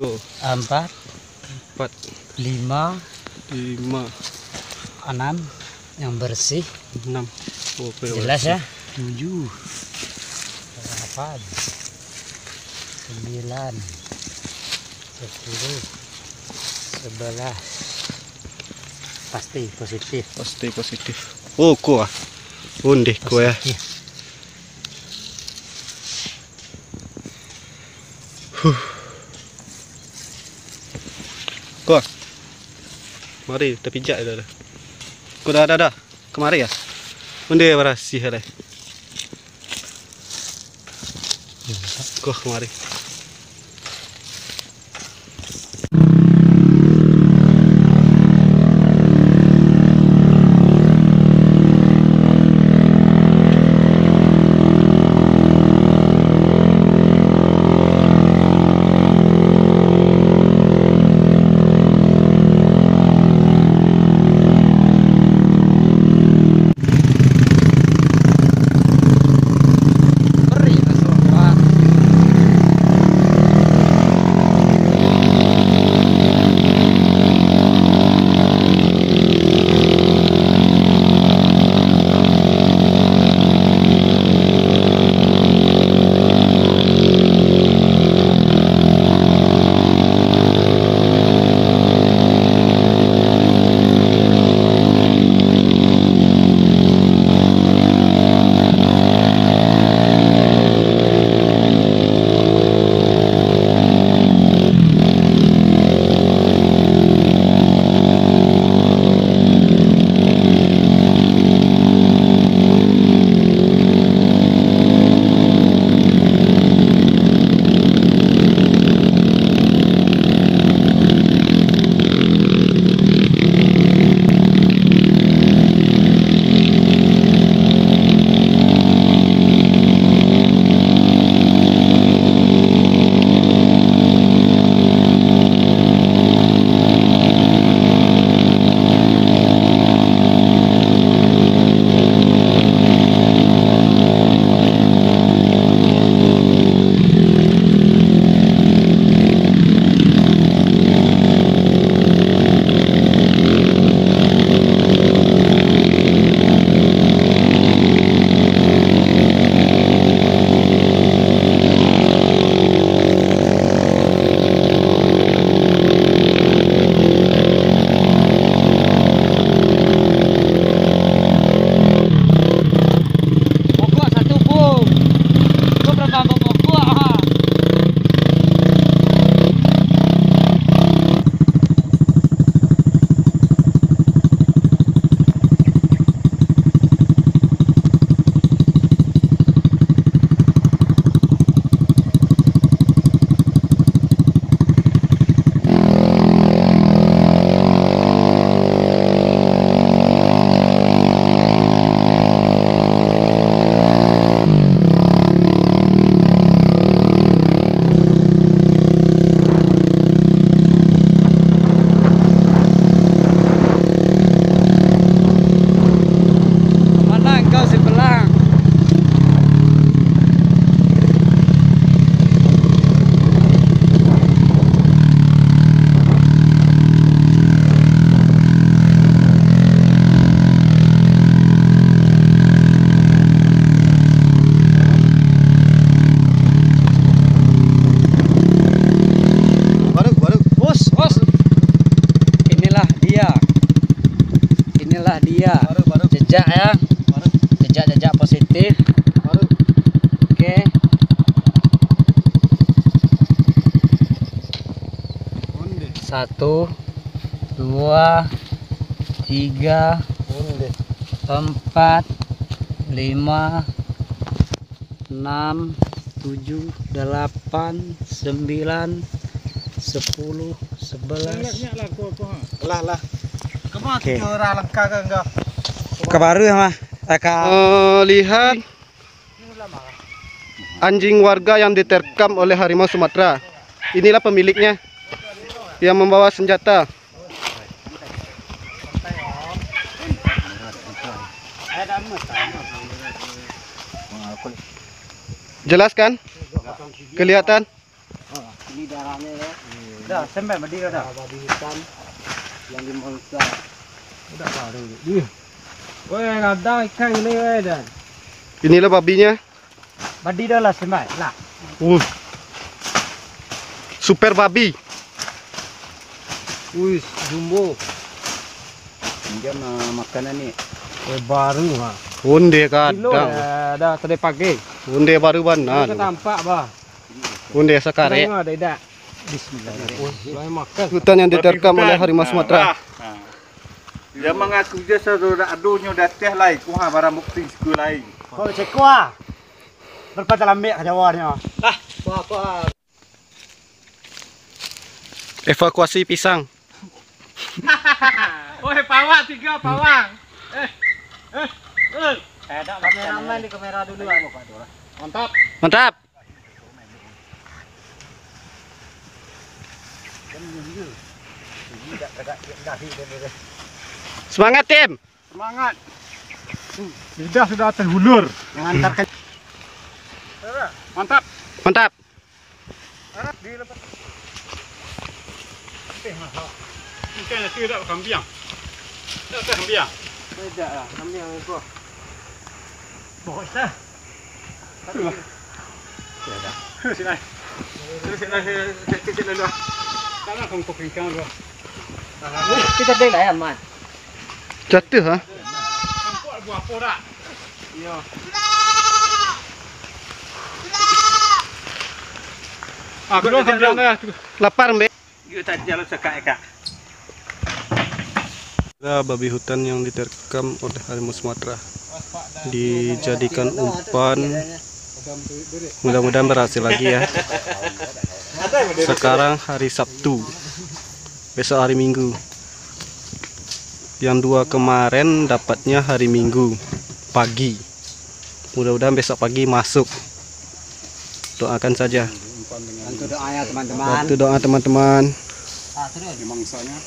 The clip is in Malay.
Oh, 4, 4, 5, 5, 6 yang bersih. 6. Oh, Jelas ya. 7, 8, 9, 10, 11. Pasti positif. pasti positif. Oh, kuah. Undih kuah ya. Positif. Kuah. Mari kita pijak dah. Kau dah. Kemari ya. Undih berasih dah. Kuah kemari. Jejak ya, jejak positif. Oke. Satu, 2, 3, 4, 5, 6, 7, 8, 9, 10, 11. Lah. Oke. Kebaru ya mah. Lihat anjing warga yang diterkam oleh harimau Sumatera. Inilah pemiliknya yang membawa senjata. Jelas kan? Kelihatan? Ini darahnya ya. Dah, sampai berdiri dah. Babi hitam yang dimangsa. Udah baru. Woi, ada ikan ini dah. Inilah babinya. Badi dah lah sampai lah. Super babi. Wih, jumbo. Dia makanan ni. Baru ha. Unde Kilo kadang. dah tadi pagi. Unde baru Kita banan. tampak bah. Unde sekarang. Tengok ada dak. Bismillah. Boleh makan. Hutan yang diterkam oleh harimau Sumatera. Dia mengaku je saudara aduhnya dah teh lai ku ha barang bukti sekolah lain. Kau cek kuah. Berpata lambek ke Jawanya. Lah, kuah. Evakuasi pisang. Oi, pawak 3 pawang. Ada kameramen di kamera duluan. Mantap. Mantap. Semangat tim. Semangat. Lidah sudah terhulur. Mengantarkan. Mantap. Mantap. Mungkin tidak kambing. Tak kambing. Tidak lah, kambing itu. Boslah. Tidak. Sini. Sini dulu. Karena kamu ikan dulu. Kita dah lah aman. Jatuh ha? Nampak buah apa dah? Ya. Kedua kambing dah. Lapar mbak. Yuk tak jalan sekak kak. Babi hutan yang diterkam oleh harimau Sumatera dijadikan umpan. Mudah-mudahan berhasil lagi ya. Sekarang hari Sabtu, besok hari Minggu. Yang 2 kemarin dapatnya hari Minggu pagi. Mudah-mudahan besok pagi masuk. Doakan saja. Bantu doa ya teman-teman. Bantu doa teman-teman. Mangsanya